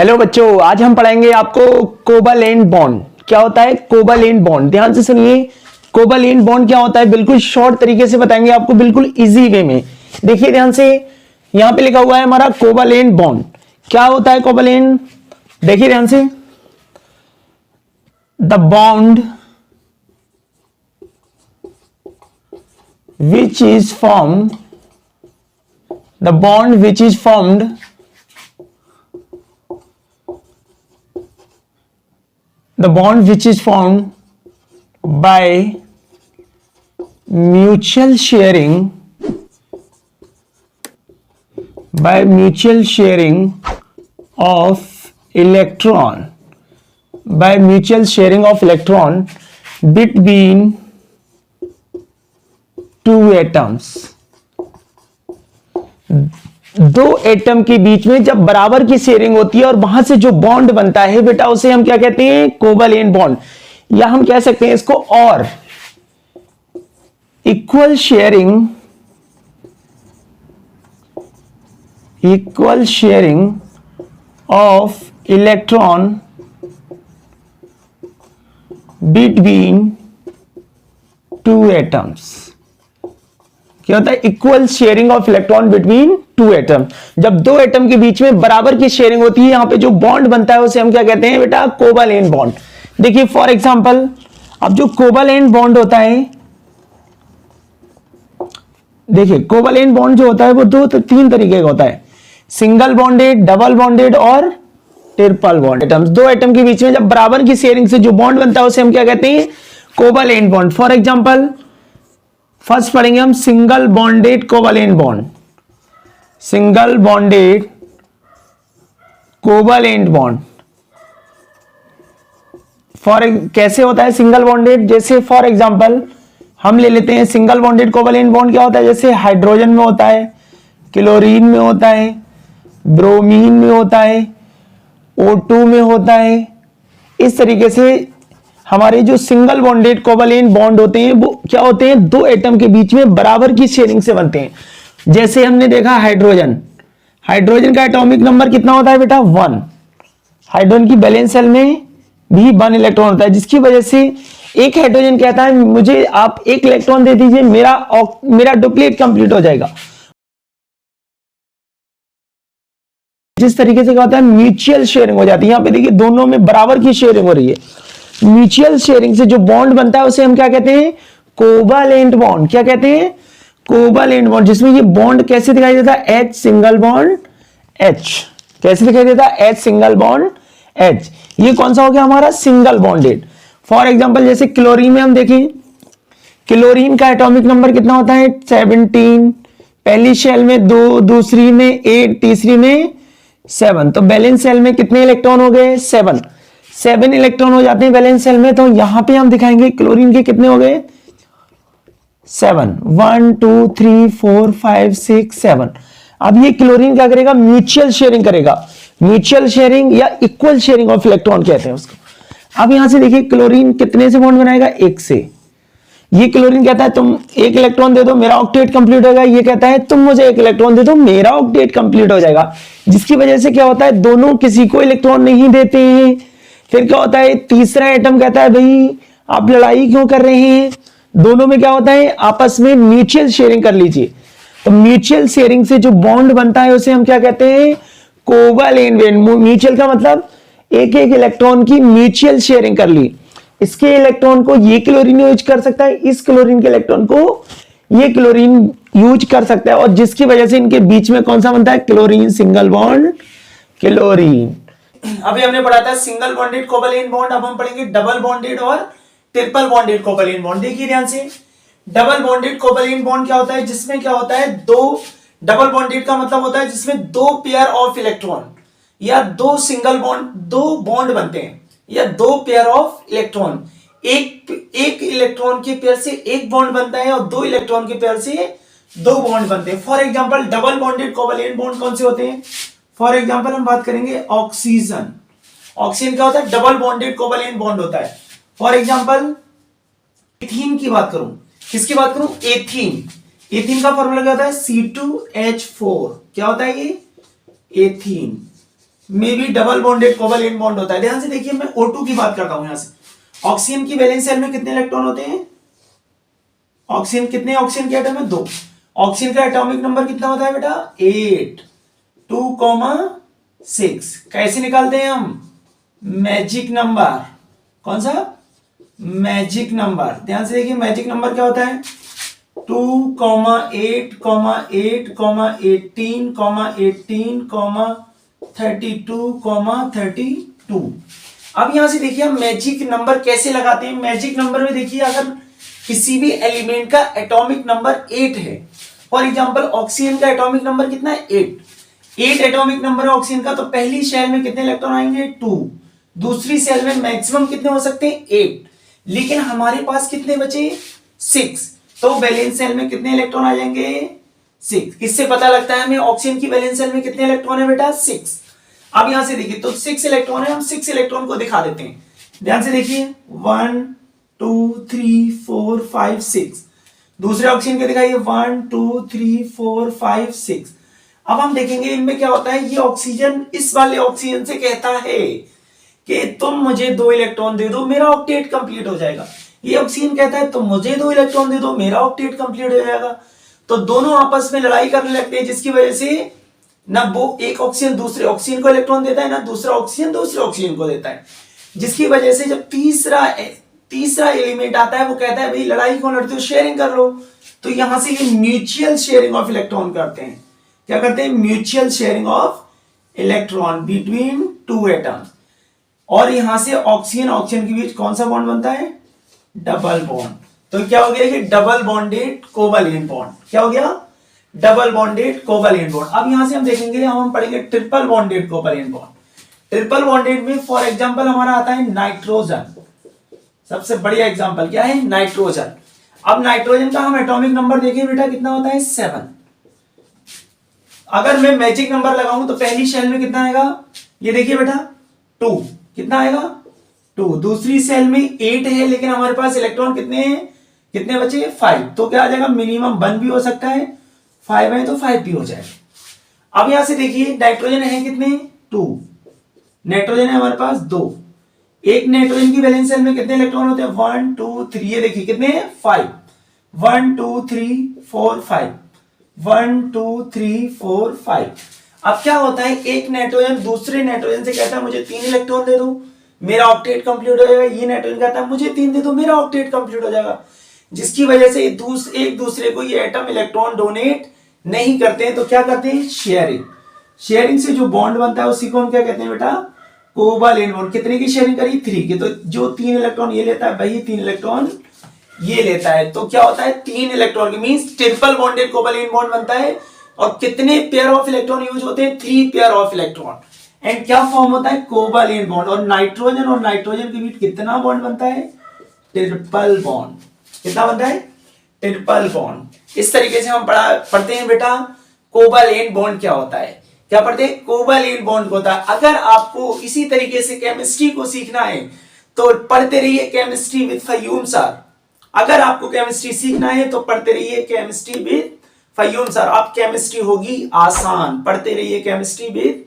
Hello बच्चों, आज हम पढ़ाएंगे आपको कोवैलेंट बॉन्ड। क्या होता है कोवैलेंट बॉन्ड? ध्यान से सुनिए, कोवैलेंट बॉन्ड क्या होता है बिल्कुल शॉर्ट तरीके से बताएंगे आपको, बिल्कुल इजी वे में। देखिए ध्यान से, यहां पे लिखा हुआ है हमारा कोवैलेंट बॉन्ड। क्या होता है कोवैलेंट? देखिए ध्यान से, the bond which is formed the bond which is formed by mutual sharing of electron between two atoms. दो एटम के बीच में जब बराबर की शेयरिंग होती है और वहां से जो बॉन्ड बनता है बेटा, उसे हम क्या कहते हैं? Covalent bond. या हम कह सकते हैं इसको और equal sharing of electron between two atoms. क्या होता है? Equal sharing of electron between two atom. जब दो एटम के बीच में बराबर की शेयरिंग होती है, यहां पे जो बॉन्ड बनता है उसे हम क्या कहते हैं बेटा? Covalent bond. देखिए फॉर एग्जांपल, अब जो कोवैलेंट बॉन्ड होता है, देखिए कोवैलेंट बॉन्ड जो होता है वो तीन तरीके का होता है, सिंगल बॉन्डेड, डबल बॉन्डेड और ट्रिपल बॉन्ड। एटम्स, दो एटम के बीच में जब बराबर की शेयरिंग से जो बॉन्ड बनता है उसे हम क्या कहते हैं? Covalent bond. For example first पढ़ेंगे हम single bonded covalent bond. Single bonded covalent bond कैसे होता है सिंगल बॉन्डेड? जैसे फॉर एग्जांपल हम ले लेते हैं सिंगल बॉन्डेड कोवैलेंट बॉन्ड। क्या होता है? जैसे हाइड्रोजन में होता है, क्लोरीन में होता है, ब्रोमीन में होता है, O2 में होता है। इस तरीके से हमारे जो सिंगल बॉन्डेड कोवैलेंट बॉन्ड होते हैं वो क्या होते हैं? दो एटम के बीच में बराबर की शेयरिंग से बनते हैं। जैसे हमने देखा हाइड्रोजन का एटॉमिक नंबर कितना होता है बेटा? 1। हाइड्रोजन की वैलेंस शेल में भी 1 इलेक्ट्रॉन होता है, जिसकी वजह से एक हाइड्रोजन कहता है मुझे आप 1 इलेक्ट्रॉन दे दीजिए, मेरा डुप्लीट कंप्लीट हो जाएगा। जिस तरीके से क्या होता है? म्यूचुअल शेयरिंग हो जाती है। यहां पे देखिए दोनों में बराबर की शेयरिंग हो रही है। म्यूचुअल शेयरिंग से जो बॉन्ड बनता है उसे हम क्या कहते हैं? Covalent bond. क्या कहते हैं? कोवैलेंट बॉन्ड, जिसमें ये बॉन्ड कैसे दिखाई देता है? H single bond H। कैसे दिखाई देता है? H single bond H। ये कौन सा हो गया हमारा? Single bonded. फॉर एग्जांपल जैसे क्लोरीन में हम देखें, क्लोरीन का एटॉमिक नंबर कितना होता है? 17। पहली शेल में 2, दूसरी में 8, तीसरी में 7। तो बैलेंस शेल में कितने इलेक्ट्रॉन हो गए? 7 इलेक्ट्रॉन हो जाते हैं बैलेंस शेल में। तो यहां पे हम दिखाएंगे क्लोरीन के कितने हो गए? 7। 1 2 3 4 5 6 7। अब ये क्लोरीन क्या करेगा? म्यूचुअल शेयरिंग करेगा। म्यूचुअल शेयरिंग या इक्वल शेयरिंग ऑफ इलेक्ट्रॉन कहते हैं उसको। अब यहां से देखिए क्लोरीन कितने से बॉन्ड बनाएगा? 1 से। ये क्लोरीन कहता है तुम 1 इलेक्ट्रॉन दे दो, मेरा ऑक्टेट कंप्लीट होगा। ये कहता है तुम मुझे 1 इलेक्ट्रॉन दे दो, मेरा ऑक्टेट कंप्लीट हो जाएगा। जिसकी वजह से क्या होता है? दोनों किसी को इलेक्ट्रॉन नहीं देते हैं। फिर क्या होता है? तीसरा एटम कहता है भाई आप लड़ाई क्यों कर रहे हैं? दोनों में क्या होता है? आपस में म्यूचुअल शेयरिंग कर लीजिए। तो म्यूचुअल शेयरिंग से जो बॉन्ड बनता है उसे हम क्या कहते हैं? Covalent bond. म्यूचुअल का मतलब एक इलेक्ट्रॉन की म्यूचुअल शेयरिंग कर ली। इसके इलेक्ट्रॉन को ये क्लोरीन यूज कर सकता है, इस क्लोरीन के इलेक्ट्रॉन को ये क्लोरीन यूज कर सकता है, और जिसकी वजह से इनके बीच में कौन सा बनता है? Chlorine single bond chlorine. अभी हमने पढ़ा था सिंगल बॉन्डेड कोवैलेंट बॉन्ड। अब हम पढ़ेंगे डबल बॉन्डेड और ट्रिपल बॉन्डेड कोवैलेंट बॉन्ड। देखिए ध्यान से, डबल बॉन्डेड कोवैलेंट बॉन्ड क्या होता है? जिसमें क्या होता है? डबल बॉन्डेड का मतलब होता है जिसमें 2 पेयर ऑफ इलेक्ट्रॉन या 2 सिंगल बॉन्ड, 2 बॉन्ड बनते हैं, या 2 पेयर ऑफ इलेक्ट्रॉन। एक इलेक्ट्रॉन के पेयर से 1 बॉन्ड बनता है और 2 इलेक्ट्रॉन के पेयर से 2 बॉन्ड बनते हैं। For example double bonded covalent bond कौन से होते हैं? फॉर एग्जांपल हम बात करेंगे ऑक्सीजन। ऑक्सीजन क्या होता है? डबल बॉन्डेड कोवैलेंट बॉन्ड होता है। फॉर एग्जांपल एथीन की बात करूं, किसकी बात करूं? एथीन। एथीन का फॉर्मूला क्या होता है? C2H4। क्या होता है ये? एथीन। में भी डबल बॉन्डेड कोवैलेंट बॉन्ड होता है। ध्यान से देखिए, मैं O2 की बात करता हूं यहां से। ऑक्सीजन की वैलेंस शेल में कितने इलेक्ट्रॉन होते हैं? ऑक्सीजन कितने ऑक्सीजन के एटम है? 2। ऑक्सीजन का एटॉमिक नंबर कितना होता है बेटा? 8। 2,6। कैसे निकालते हैं हम? Magic number. कौन सा? Magic number. ध्यान से देखिए, मैजिक नंबर क्या होता है? 2,8, 8, 18, 18, 32, 32। अब यहां से देखिए हम मैजिक नंबर कैसे लगाते हैं। मैजिक नंबर में देखिए, अगर किसी भी एलिमेंट का एटॉमिक नंबर 8 है, फॉर एग्जांपल ऑक्सीजन का एटॉमिक नंबर कितना है? 8 एटॉमिक नंबर है ऑक्सीजन का, तो पहली शेल में कितने इलेक्ट्रॉन आएंगे? 2। दूसरी सेल में मैक्सिमम कितने हो सकते हैं? 8। लेकिन हमारे पास कितने बचे? 6। तो वैलेंस सेल में कितने इलेक्ट्रॉन आ जाएंगे? 6। इससे पता लगता है हमें ऑक्सीजन की वैलेंस सेल में कितने इलेक्ट्रॉन है बेटा? 6। अब यहां से देखिए, तो 6 इलेक्ट्रॉन है, हम 6 इलेक्ट्रॉन को दिखा देते हैं। ध्यान से देखिए, 1 2 3 4 5 6। दूसरे ऑक्सीजन के दिखाइए, 1 2 3 4 5 6। अब हम देखेंगे इनमें क्या होता है। ये ऑक्सीजन इस वाले ऑक्सीजन से कहता है कि तुम मुझे 2 इलेक्ट्रॉन दे दो, मेरा ऑक्टेट कंप्लीट हो जाएगा। ये ऑक्सीजन कहता है तुम मुझे 2 इलेक्ट्रॉन दे दो, मेरा ऑक्टेट कंप्लीट हो जाएगा। तो दोनों आपस में लड़ाई करने लगते हैं, जिसकी वजह से ना वो एक ऑक्सीजन दूसरे ऑक्सीजन को इलेक्ट्रॉन देता है, ना दूसरा ऑक्सीजन दूसरे ऑक्सीजन को देता है। जिसकी वजह से जब तीसरा एलिमेंट आता है, वो कहता है भाई लड़ाई क्यों लड़ते हो, शेयरिंग कर लो। तो यहां से ये म्यूचुअल शेयरिंग ऑफ इलेक्ट्रॉन करते हैं। क्या करते हैं? Mutual sharing of electron between 2 atoms. और यहां से ऑक्सीजन ऑक्सीजन के बीच कौन सा बॉन्ड बनता है? Double bond. तो क्या हो गया? ये डबल बॉन्डेड कोवैलेंट बॉन्ड। क्या हो गया? Double bonded covalent bond. अब यहां से हम देखेंगे, हम पढ़ेंगे triple bonded covalent bond. Triple bonded में फॉर एग्जांपल हमारा आता है नाइट्रोजन। सबसे बढ़िया एग्जांपल क्या है? नाइट्रोजन। अब नाइट्रोजन का हम एटॉमिक नंबर देखें बेटा, कितना होता है? 7। अगर मैं मैजिक नंबर लगाऊं तो पहली शेल में कितना आएगा? ये देखिए बेटा, 2। कितना आएगा? 2। दूसरी सेल में 8 है, लेकिन हमारे पास इलेक्ट्रॉन कितने हैं? कितने बचे? 5। तो क्या आ जाएगा? मिनिमम 1 भी हो सकता है, 5 है तो 5 भी हो जाएगा। अब यहां से देखिए, नाइट्रोजन है कितने? 2। नाइट्रोजन है हमारे पास 2। एक नाइट्रोजन की वैलेंस सेल में कितने इलेक्ट्रॉन होते हैं? 1 2 3। ये देखिए कितने हैं? 5। 1 2 3 4 5। 1 2 3 4 5। अब क्या होता है, एक नाइट्रोजन दूसरे नाइट्रोजन से कहता है मुझे 3 इलेक्ट्रॉन दे दो, मेरा ऑक्टेट कंप्लीट हो जाएगा। ये नाइट्रोजन कहता है मुझे 3 दे दो, मेरा ऑक्टेट कंप्लीट हो जाएगा। जिसकी वजह से एक दूसरे को ये एटम इलेक्ट्रॉन डोनेट नहीं करते हैं। तो क्या करते हैं? शेयरिंग। शेयरिंग से जो बॉन्ड बनता है उसी को हम क्या कहते हैं बेटा? Covalent bond. कितने की शेयरिंग करी? 3 की। तो जो 3 इलेक्ट्रॉन ये लेता है, वही 3 इलेक्ट्रॉन ये लेता है। तो क्या होता है? 3 इलेक्ट्रॉन की means triple bonded covalent bond बनता है। और कितने पेयर ऑफ इलेक्ट्रॉन यूज होते हैं? 3 पेयर ऑफ इलेक्ट्रॉन। एंड क्या फॉर्म होता है? Covalent bond. और नाइट्रोजन के बीच कितना बॉन्ड बनता है? Triple bond. कितना बनता है? Triple bond. इस तरीके से हम पढ़ते हैं बेटा कोवैलेंट बॉन्ड क्या होता है। क्या पढ़ते हैं? कोवैलेंट बॉन्ड होता है। अगर आपको इसी तरीके से केमिस्ट्री को सीखना है तो पढ़ते रहिए केमिस्ट्री विद फयूम सर। अगर आपको केमिस्ट्री सीखना है तो पढ़ते रहिए केमिस्ट्री विद फयूम सर। आप केमिस्ट्री होगी आसान। पढ़ते रहिए केमिस्ट्री विद